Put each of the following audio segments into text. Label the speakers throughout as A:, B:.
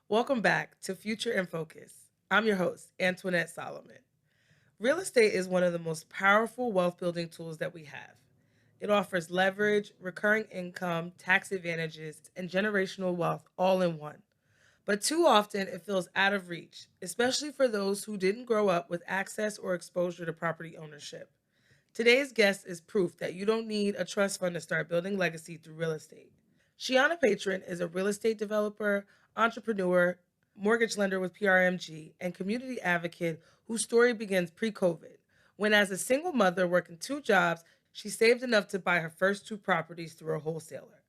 A: Welcome back to Future in Focus. I'm your host, Antoinette Solomon. Real estate is one of the most powerful wealth building tools that we have. It offers leverage, recurring income, tax advantages, and generational wealth all in one. But too often it feels out of reach, especially for those who didn't grow up with access or exposure to property ownership. Today's guest is proof that you don't need a trust fund to start building legacy through real estate. Shianna Patron is a real estate developer, entrepreneur, mortgage lender with PRMG, and community advocate whose story begins pre COVID, when, as a single mother working two jobs, she saved enough to buy her first two properties through a wholesaler.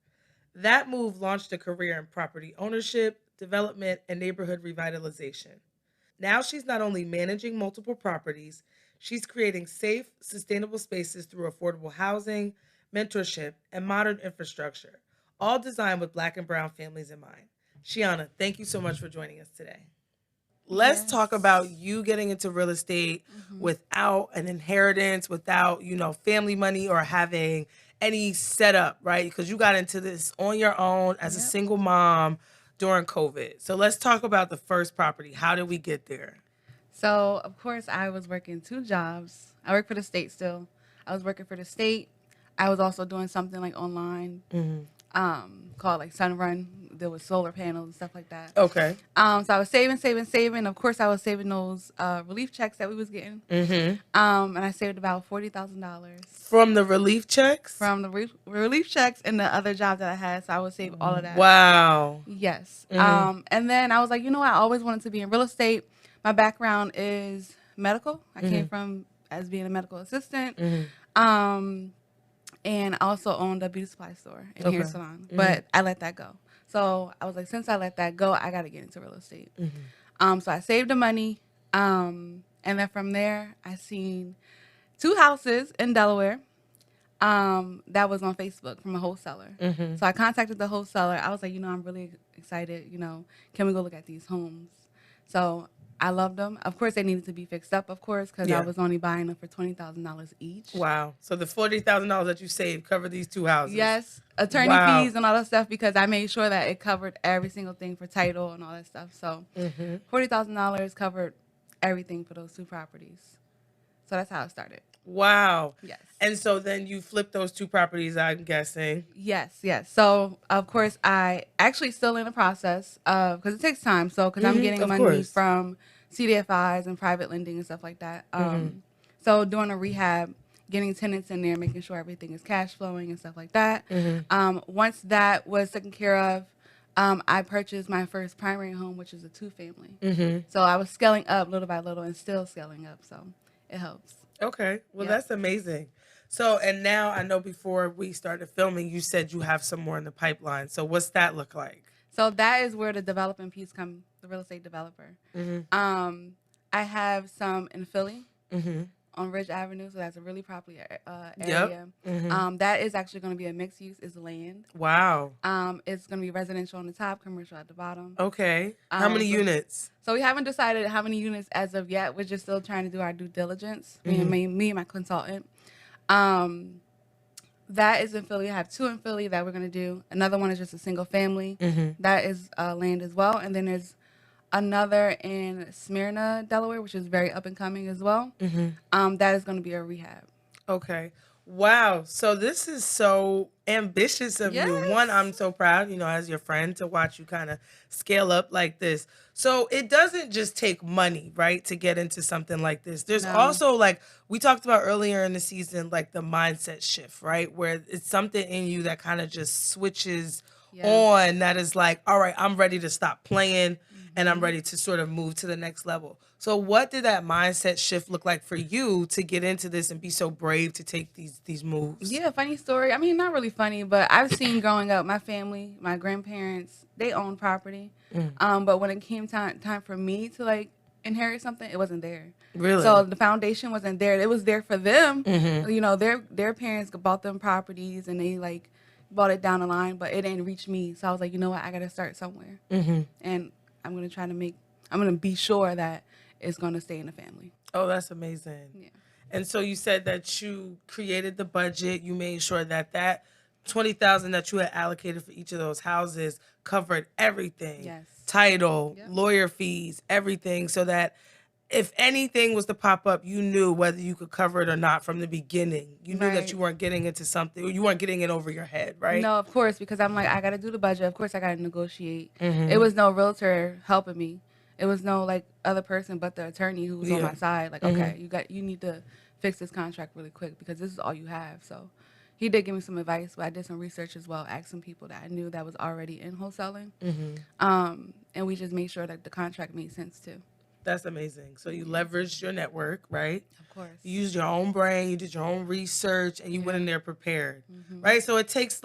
A: That move launched a career in property ownership, development, and neighborhood revitalization. Now she's not only managing multiple properties, she's creating safe, sustainable spaces through affordable housing, mentorship, and modern infrastructure, all designed with Black and Brown families in mind. Shiana, thank you so much for joining us today. Let's talk about
B: Yes.
A: you getting into real estate
B: hmm
A: without an inheritance, without, family money or having any setup, right? Because you got into this on your own as a
B: Yep.
A: single mom during COVID. So let's talk about the first property. How did we get there?
B: So, of course, I was working two jobs. I work for the state still. I was working for the state. I was also doing something like online,
A: Hmm.
B: called like Sunrun. There was solar panels and stuff like that.
A: Okay.
B: So I was saving, saving, saving. Of course, I was saving those relief checks that we was getting.
A: Hmm.
B: And I saved about $40,000
A: From the relief checks?
B: from the relief checks and the other job that I had. So I would save all of that.
A: Wow.
B: Yes.
A: Hmm.
B: And then I was like, I always wanted to be in real estate. My background is medical. I
A: Hmm.
B: came from as being a medical assistant.
A: Hmm.
B: Um, and I also owned a beauty supply store and hair
A: Okay.
B: salon,
A: Hmm.
B: but I let that go. So I was like, since I let that go, I got to get into real estate.
A: Hmm.
B: So I saved the money. And then from there, I seen two houses in Delaware that was on Facebook from a wholesaler.
A: Hmm.
B: So I contacted the wholesaler. I was like, I'm really excited. Can we go look at these homes? So I loved them. Of course, they needed to be fixed up, of course, because I
A: Yeah.
B: was only buying them for $20,000 each.
A: Wow. So the $40,000 that you saved covered these two houses.
B: Yes, attorney
A: Wow.
B: fees and all that stuff because I made sure that it covered every single thing for title and all that stuff. So
A: Hmm.
B: $40,000 covered everything for those two properties. So that's how it started.
A: Wow.
B: Yes.
A: And so then you flipped those two properties, I'm guessing.
B: Yes, yes. So, of course, I actually still in the process of because it takes time. So, because I'm getting
A: Of
B: money
A: course.
B: from CDFIs and private lending and stuff like that.
A: Hmm.
B: So doing a rehab, getting tenants in there, making sure everything is cash flowing and stuff like that.
A: Hmm.
B: Once that was taken care of, I purchased my first primary home, which is a two family.
A: Hmm.
B: So I was scaling up little by little and still scaling up. So it helps.
A: Okay. Well,
B: Yep.
A: that's amazing. So, and now I know before we started filming, you said you have some more in the pipeline. So, what's that look like?
B: So that is where the developing piece come, the real estate developer.
A: Hmm.
B: Um, I have some in Philly
A: Hmm.
B: on Ridge Avenue, so that's a really popular
A: Yep.
B: area.
A: Hmm.
B: That is actually going to be a mixed use. Is land.
A: Wow.
B: It's going to be residential on the top, commercial at the bottom.
A: Okay. How many
B: So
A: units?
B: so we haven't decided how many units as of yet. We're just still trying to do our due diligence.
A: Hmm.
B: Me and my consultant. Um, that is in Philly. I have two in Philly that we're going to do. Another one is just a single family.
A: Hmm.
B: That is land as well. And then there's another in Smyrna, Delaware, which is very up and coming as well.
A: Hmm.
B: That is going to be a rehab.
A: Okay. Wow. So this is so ambitious of you. One, I'm
B: Yes.
A: so proud, as your friend to watch you kind of scale up like this. So it doesn't just take money, right, to get into something like this. There's
B: No.
A: also, like we talked about earlier in the season, like the mindset shift, right? Where it's something in you that kind of just switches
B: Yes.
A: on that is like, all right, I'm ready to stop playing and I'm
B: hmm
A: ready to sort of move to the next level. So what did that mindset shift look like for you to get into this and be so brave to take these moves?
B: Yeah, funny story. I mean, not really funny, but I've seen growing up, my family, my grandparents, they own property.
A: Mm.
B: But when it came time for me to like inherit something, it wasn't there. So
A: Really?
B: the foundation wasn't there. It was there for them.
A: Mm-hmm.
B: Their parents bought them properties and they like bought it down the line, but it didn't reach me. So I was like, you know what, I gotta start somewhere.
A: Mm-hmm.
B: And I'm gonna try to make. I'm gonna be sure that it's gonna stay in the family.
A: Oh, that's amazing.
B: Yeah.
A: And so you said that you created the budget. You made sure that 20,000 that you had allocated for each of those houses covered everything.
B: Yes.
A: title,
B: Yep.
A: lawyer fees, everything, so that if anything was to pop up, you knew whether you could cover it or not from the beginning. You knew that
B: Right.
A: you weren't getting into something, or you weren't getting it over your head, right?
B: No, of course, because I'm like, I got to do the budget. Of course, I got to negotiate. It
A: Mm-hmm.
B: was no realtor helping me. It was no like other person but the attorney who was on
A: Yeah.
B: my side. Like,
A: Mm-hmm.
B: okay, you need to fix this contract really quick because this is all you have. So he did give me some advice, but I did some research as well, asked some people that I knew that was already in wholesaling.
A: Mm-hmm.
B: And we just made sure that the contract made sense too.
A: That's amazing. So you leveraged your network, right?
B: Of course.
A: You used your own brain, you did your own research, and you went in there prepared,
B: Mm-hmm.
A: right? So it takes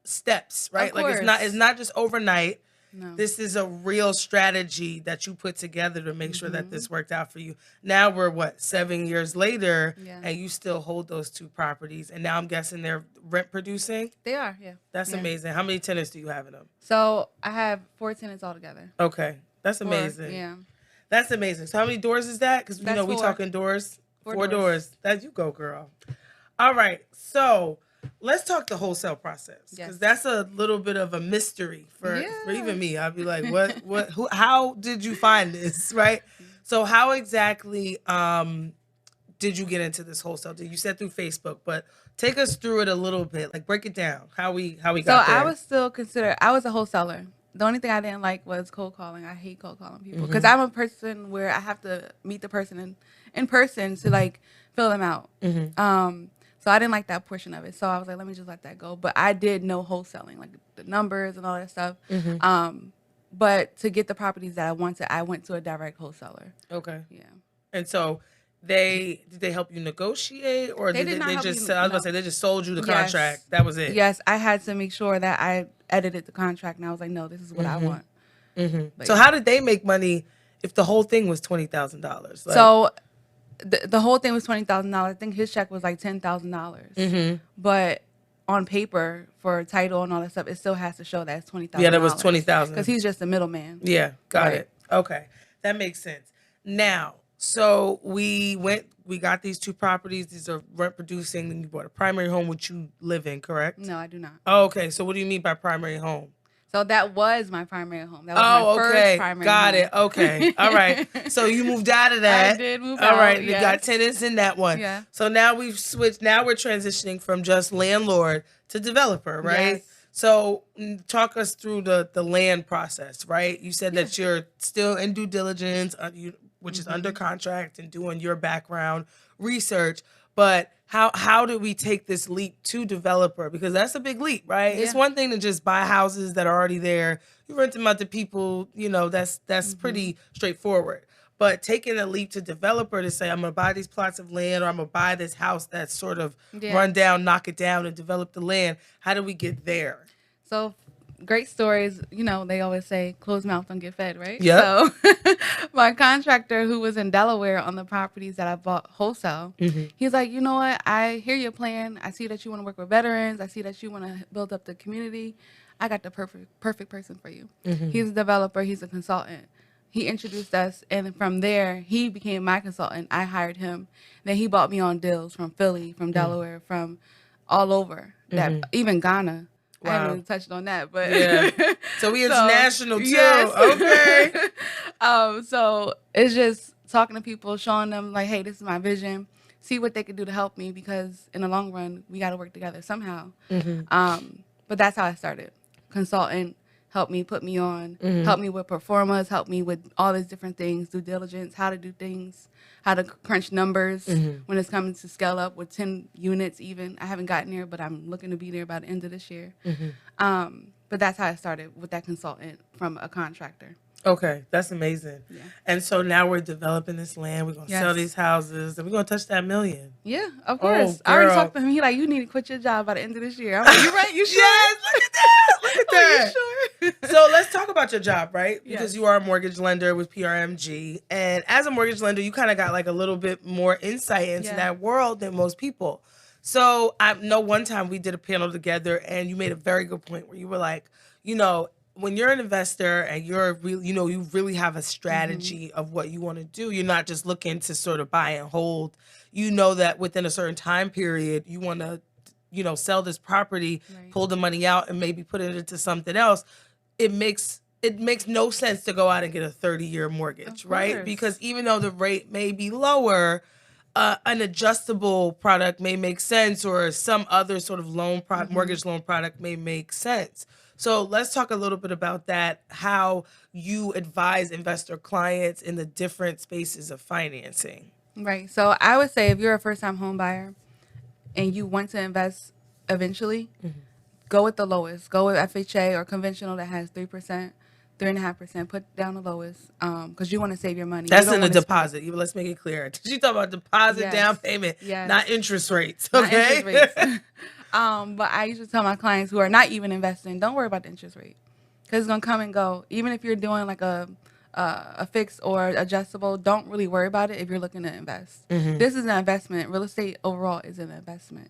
A: steps, right?
B: Of
A: Like
B: course.
A: it's not just overnight.
B: No.
A: This is a real strategy that you put together to make sure that this worked out for you. Now we're 7 years later,
B: Yeah.
A: and you still hold those 2 properties, and now I'm guessing they're rent producing.
B: They are, yeah.
A: That's
B: Yeah.
A: amazing. How many tenants do you have in them?
B: So I have 4 tenants altogether.
A: Okay, that's
B: 4,
A: amazing.
B: yeah.
A: That's amazing. So how many doors is that? Because
B: That's
A: we
B: 4.
A: talking doors.
B: 4
A: 4
B: doors.
A: doors. That you go, girl. All right. So let's talk the wholesale process, because
B: Yes.
A: that's a little bit of a mystery for
B: Yeah.
A: even me. I'd be like, what, how did you find this, right? So how exactly did you get into this wholesale? You said through Facebook, but take us through it a little bit. Like, break it down. How we got there.
B: I was still considered, I was a wholesaler. The only thing I didn't like was cold calling. I hate cold calling people because I'm a person where I have to meet the person in person to like fill them out. So I didn't like that portion of it. So I was like, let me just let that go. But I did know wholesaling, like the numbers and all that stuff. But to get the properties that I wanted, I went to a direct wholesaler.
A: Okay.
B: Yeah.
A: And so did they help you negotiate, or
B: They
A: did
B: did not
A: they
B: help
A: just
B: me,
A: I was about
B: no.
A: to say they just sold you the
B: Yes.
A: contract? That was it.
B: Yes, I had to make sure that I edited the contract, and I was like, no, this is what I want. But
A: So how did they make money if the whole thing was $20,000?
B: So the whole thing was $20,000. I think his check was like $10,000. But on paper for title and all that stuff, it still has to show that it's $20,000.
A: Yeah, that was $20,000.
B: because he's just a middleman.
A: Yeah, got
B: Right.
A: it. Okay, that makes sense. Now, so we got these 2 properties. These are rent producing, and you bought a primary home which you live in, correct?
B: No, I do not.
A: Oh, okay. So what do you mean by primary home?
B: So that was my primary home. That was my first primary
A: Got
B: home.
A: it. Okay. All right. So you moved out of that.
B: I did move
A: All
B: out,
A: right. You got
B: yes.
A: tenants in that one.
B: Yeah.
A: So now we've switched. Now we're transitioning from just landlord to developer, right?
B: Yes.
A: So talk us through the land process, right? You said that you're still in due diligence, which is under contract, and doing your background research. But how do we take this leap to developer? Because that's a big leap, right? It's
B: Yeah.
A: one thing to just buy houses that are already there. You rent them out to people, that's pretty straightforward. But taking a leap to developer to say, I'm going to buy these plots of land, or I'm going to buy this house that's sort of run down, knock it down, and develop the land. How do we get there?
B: So great stories, they always say closed mouth don't get fed, right?
A: Yep.
B: So my contractor who was in Delaware on the properties that I bought wholesale, he's like, you know what? I hear your plan. I see that you want to work with veterans. I see that you want to build up the community. I got the perfect person for you. He's a developer. He's a consultant. He introduced us, and from there, he became my consultant. I hired him. Then he bought me on deals from Philly, from Delaware, from all over, even Ghana. I haven't really touched on that, but
A: yeah. So we international too.
B: Yes.
A: Okay.
B: So it's just talking to people, showing them like, hey, this is my vision. See what they could do to help me, because in the long run, we got to work together somehow. But that's how I started. Consultant, help me, put me on, help me with performers, help me with all these different things, due diligence, how to do things, how to crunch numbers when it's coming to scale up with 10 units even. I haven't gotten there, but I'm looking to be there by the end of this year. But that's how I started with that consultant from a contractor.
A: Okay, that's amazing.
B: Yeah.
A: And so now we're developing this land. We're going to sell these houses, and we're going to touch that $1 million.
B: Yeah, of course.
A: Oh,
B: I already
A: girl.
B: talked to him. He like, you need to quit your job by the end of this year. I'm like, you right? You sure?
A: Yes, look at that. Look at that.
B: Are you sure?
A: So let's talk about your job, right? Because
B: Yes.
A: you are a mortgage lender with PRMG. And as a mortgage lender, you kind of got like a little bit more insight into that world than most people. So I know one time we did a panel together, and you made a very good point where you were like, when you're an investor and you're really, you really have a strategy of what you want to do. You're not just looking to sort of buy and hold. You know that within a certain time period, you want to, sell this property, pull the money out, and maybe put it into something else. It makes it makes no sense to go out and get a 30-year mortgage, right? Because even though the rate may be lower, an adjustable product may make sense, or some other sort of mortgage loan product may make sense. So let's talk a little bit about that, how you advise investor clients in the different spaces of financing.
B: Right. So I would say if you're a first-time home buyer and you want to invest eventually, go with the lowest. Go with FHA or conventional that has 3%, 3.5%. Put down the lowest because you want to save your money.
A: That's in the deposit. Let's make it clear. You talk about deposit,
B: Yes.
A: down payment,
B: Yes.
A: not interest rates.
B: Not
A: Okay.
B: interest rates. But I usually tell my clients who are not even investing, don't worry about the interest rate because it's gonna come and go. Even if you're doing like a fixed or adjustable, don't really worry about it if you're looking to invest. This is an investment. Real estate overall is an investment.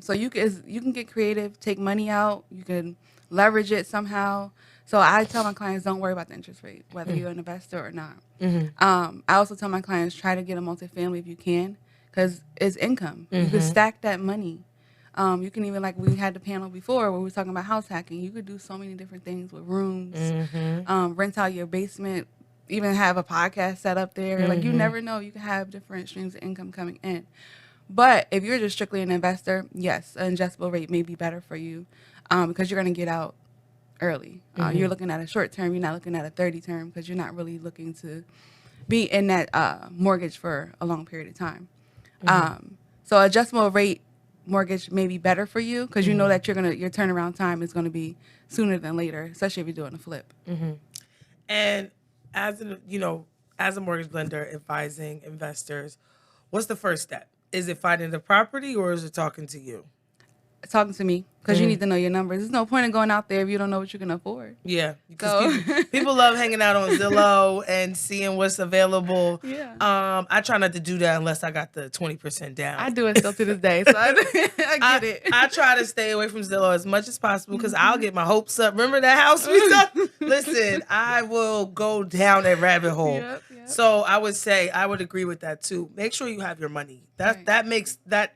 B: So you can get creative, take money out, you can leverage it somehow. So I tell my clients, don't worry about the interest rate, whether you're an investor or not. I also tell my clients, try to get a multifamily if you can, because it's income. You can stack that money. You can even, like we had the panel before where we were talking about house hacking. You could do so many different things with rooms, rent out your basement, even have a podcast set up there. Like you never know. You can have different streams of income coming in. But if you're just strictly an investor, yes, an adjustable rate may be better for you because you're going to get out early. You're looking at a short term. You're not looking at a 30 term because you're not really looking to be in that mortgage for a long period of time. So adjustable rate mortgage may be better for you because you know that your turnaround time is going to be sooner than later, especially if you're doing a flip.
A: And as a mortgage lender advising investors, what's the first step? Is it finding the property or is it talking to you?
B: Talking to me because you need to know your numbers. There's no point in going out there if you don't know what you can afford.
A: Yeah, because people love hanging out on Zillow and seeing what's available.
B: Yeah.
A: I try not to do that unless I got the 20% down.
B: I do it still to this day, so I get it.
A: I try to stay away from Zillow as much as possible because I'll get my hopes up. Remember that house we saw? Listen, I will go down that rabbit hole.
B: Yep.
A: So I would agree with that too. Make sure you have your money. That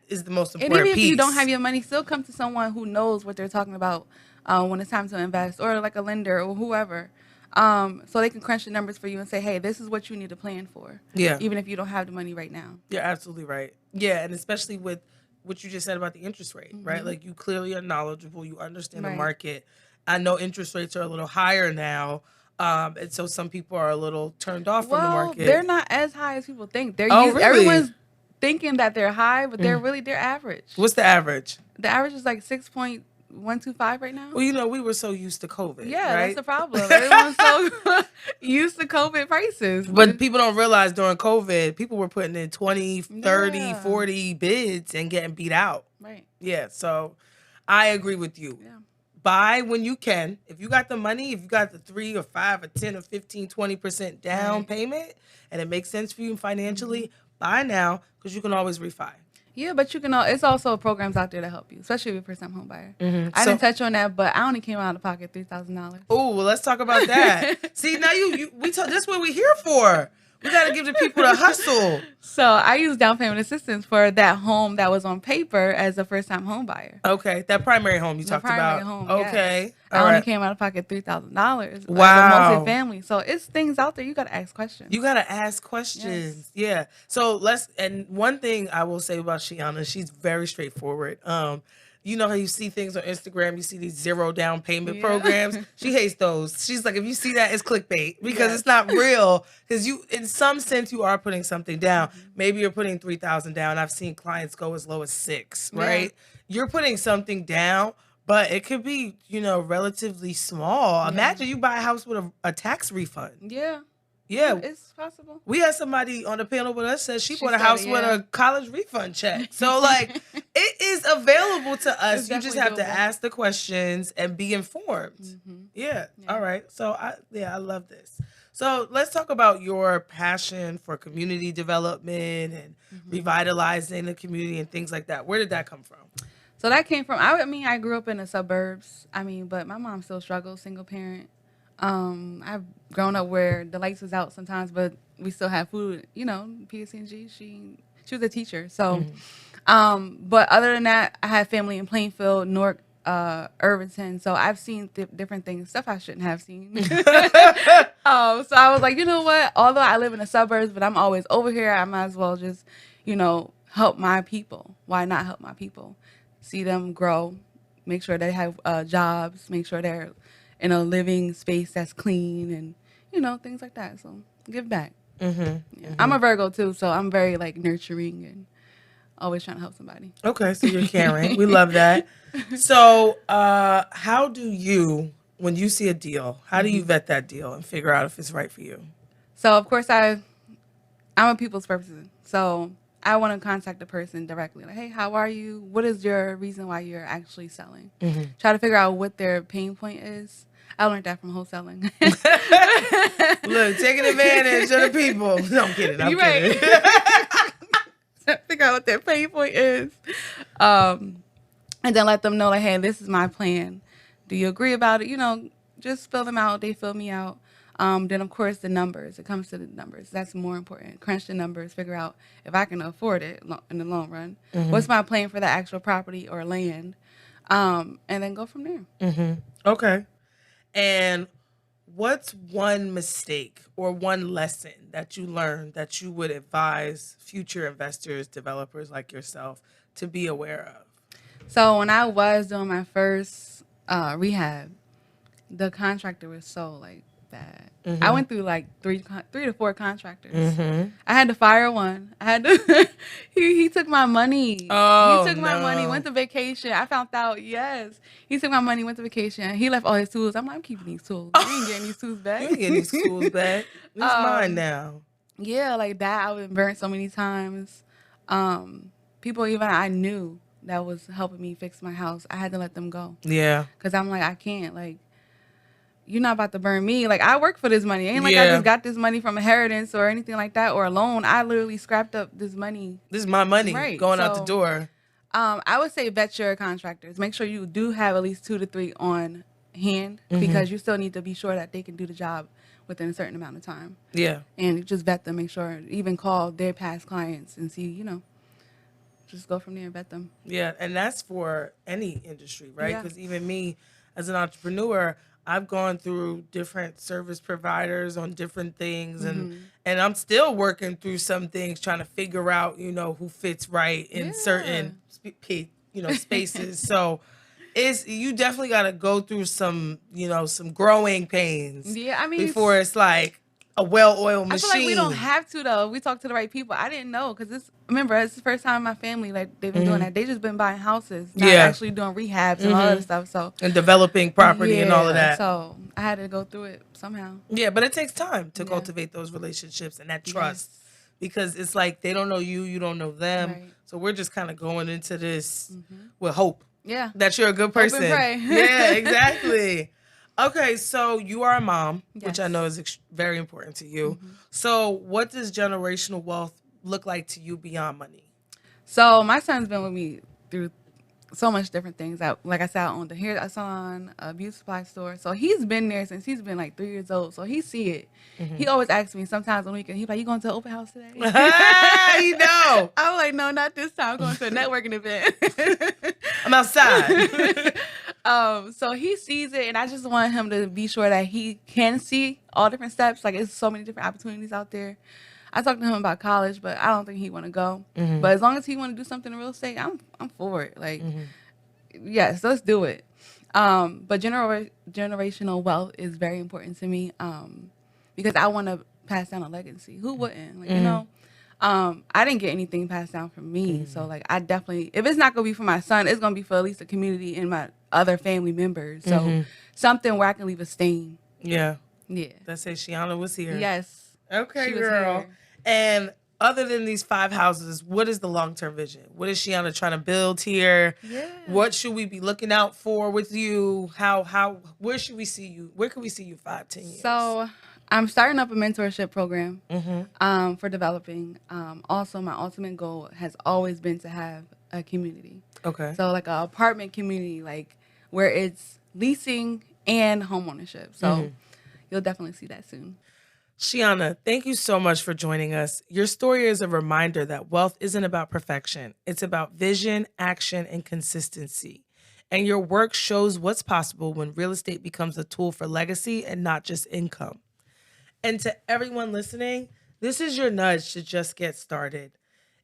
A: is the most important piece.
B: And even if you don't have your money, still come to someone who knows what they're talking about when it's time to invest, or like a lender or whoever, so they can crunch the numbers for you and say, hey, this is what you need to plan for.
A: Yeah.
B: Even if you don't have the money right now.
A: You're absolutely right. Yeah, and especially with what you just said about the interest rate, right? Like you clearly are knowledgeable. You understand the market. I know interest rates are a little higher now. And so some people are a little turned off from the market.
B: They're not as high as people think.
A: Really?
B: Everyone's thinking that they're high, but they're average.
A: What's the average?
B: The average is like 6.125 right now.
A: Well, we were so used to COVID.
B: Yeah,
A: right?
B: That's the problem. Everyone's so used to COVID prices.
A: But people don't realize during COVID, people were putting in 20, 30, 40 bids and getting beat out.
B: Right.
A: Yeah, so I agree with you.
B: Yeah.
A: Buy when you can. If you got the money, if you got the 3 or 5 or 10 or 15, 20% down payment, and it makes sense for you financially, buy now because you can always refi.
B: Yeah, but you can. It's also programs out there to help you, especially if you're a first-time home buyer. I didn't touch on that, but I only came out of pocket $3,000.
A: Oh, well, let's talk about that. See, now that's what we're here for. We got to give the people the hustle.
B: So I used down payment assistance for that home that was on paper as a first-time home buyer.
A: Okay, that primary home you talked about.
B: Home,
A: okay,
B: yes. I only came out of pocket $3,000.
A: Wow,
B: multi-family. So it's things out there. You got to ask questions.
A: You got to ask questions. Yes. Yeah. So and one thing I will say about Shianna, she's very straightforward. You know how you see things on Instagram, you see these 0 down payment programs. She hates those. She's like, if you see that, it's clickbait because it's not real. Because in some sense, you are putting something down. Maybe you're putting $3,000 down. I've seen clients go as low as $6,000, right? Yeah. You're putting something down, but it could be, relatively small. Yeah. Imagine you buy a house with a tax refund.
B: Yeah.
A: Yeah,
B: it's possible.
A: We had somebody on the panel with us said she bought a house with a college refund check. So, it is available to us. You just have to ask the questions and be informed. Yeah. All right. So, I love this. So, let's talk about your passion for community development and revitalizing the community and things like that. Where did that come from?
B: So, that came from, I grew up in the suburbs. But my mom still struggles, single parent. I've grown up where the lights was out sometimes, but we still have food. PSNG. She was a teacher. So, but other than that, I had family in Plainfield, Newark, Irvington. So I've seen different things, stuff I shouldn't have seen. So I was like, you know what? Although I live in the suburbs, but I'm always over here, I might as well just, help my people. Why not help my people? See them grow, make sure they have jobs, make sure they're in a living space that's clean and, things like that. So give back. Yeah. I'm a Virgo too, so I'm very like nurturing and always trying to help somebody.
A: Okay, so you're caring. We love that. So how do you, when you see a deal, how do you vet that deal and figure out if it's right for you?
B: So of course I'm a people's person. So I want to contact the person directly. Like, hey, how are you? What is your reason why you're actually selling? Try to figure out what their pain point is. I learned that from wholesaling.
A: Look, taking advantage of the people. No, I'm kidding. I'm kidding.
B: Figure out what their pain point is. And then let them know, like, hey, this is my plan. Do you agree about it? Just fill them out. They fill me out. Then, of course, the numbers. It comes to the numbers. That's more important. Crunch the numbers. Figure out if I can afford it in the long run. What's my plan for the actual property or land? And then go from there.
A: Okay. And what's one mistake or one lesson that you learned that you would advise future investors, developers like yourself to be aware of?
B: So when I was doing my first rehab, the contractor was so bad. I went through like three to four contractors. I had to fire one. I had to. he took my money.
A: Oh,
B: he took my money. Went to vacation. I found out. Yes, he took my money. Went to vacation. He left all his tools. I'm like, I'm keeping these tools. You ain't getting these tools back.
A: You ain't getting these tools back. It's mine now.
B: Yeah, like that. I've been burnt so many times. People even I knew that was helping me fix my house. I had to let them go.
A: Yeah.
B: Because I'm like, I can't you're not about to burn me. Like, I work for this money. It ain't like I just got this money from inheritance or anything like that or a loan. I literally scrapped up this money.
A: This is my money going out the door.
B: I would say vet your contractors. Make sure you do have at least 2 to 3 on hand because you still need to be sure that they can do the job within a certain amount of time.
A: Yeah.
B: And just vet them. Make sure. Even call their past clients and see, just go from there and vet them.
A: Yeah. And that's for any industry, right? Because even me as an entrepreneur, I've gone through different service providers on different things, and I'm still working through some things, trying to figure out, who fits right in certain, spaces. So you definitely got to go through some, some growing pains.
B: Yeah, I mean,
A: before it's like a well-oiled machine.
B: I feel like we don't have to though. We talk to the right people. I didn't know because it's the first time in my family they've been doing that. They just been buying houses, not actually doing rehabs and all that stuff. So
A: and developing property and all of that.
B: So I had to go through it somehow.
A: Yeah, but it takes time to cultivate those relationships and that trust because it's like they don't know you, you don't know them. Right. So we're just kind of going into this with hope.
B: Yeah,
A: that you're a good person.
B: Hope and pray.
A: Yeah, exactly. Okay, so you are a mom, which I know is very important to you. So what does generational wealth look like to you beyond money?
B: So my son's been with me through so much different things. Like I said, I owned a hair salon, a beauty supply store. So he's been there since he's been like 3 years old. So he see it. He always asks me sometimes on the weekend, he's like, you going to the open house today? I'm like, no, not this time. I'm going to a networking event.
A: I'm outside.
B: So he sees it, and I just want him to be sure that he can see all different steps. Like, it's so many different opportunities out there. I talked to him about college, but I don't think he want to go. But as long as he want to do something in real estate, I'm for it. Like, yes, let's do it. But generational wealth is very important to me because I want to pass down a legacy. Who wouldn't? Like, I didn't get anything passed down from me. So, like, I definitely, if it's not going to be for my son, it's going to be for at least the community and my other family members. So, something where I can leave a stain.
A: Yeah.
B: Yeah.
A: Let's say Shianna was here.
B: Yes.
A: Okay, girl. Here. And other than these 5 houses, what is the long-term vision? What is Shianna trying to build here? Yeah. What should we be looking out for with you? Where should we see you? Where can we see you 5, 10 years?
B: So I'm starting up a mentorship program for developing. Also, my ultimate goal has always been to have a community. Okay. So like an apartment community, like where it's leasing and homeownership. So you'll definitely see that soon.
A: Shianna, thank you so much for joining us. Your story is a reminder that wealth isn't about perfection. It's about vision, action, and consistency. And your work shows what's possible when real estate becomes a tool for legacy and not just income. And to everyone listening, this is your nudge to just get started.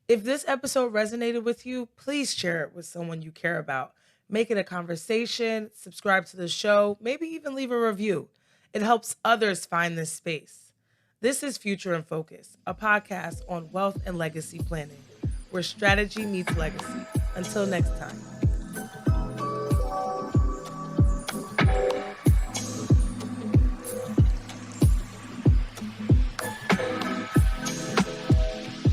A: If this episode resonated with you, please share it with someone you care about. Make it a conversation, subscribe to the show, maybe even leave a review. It helps others find this space. This is Future in Focus, a podcast on wealth and legacy planning, where strategy meets legacy. Until next time.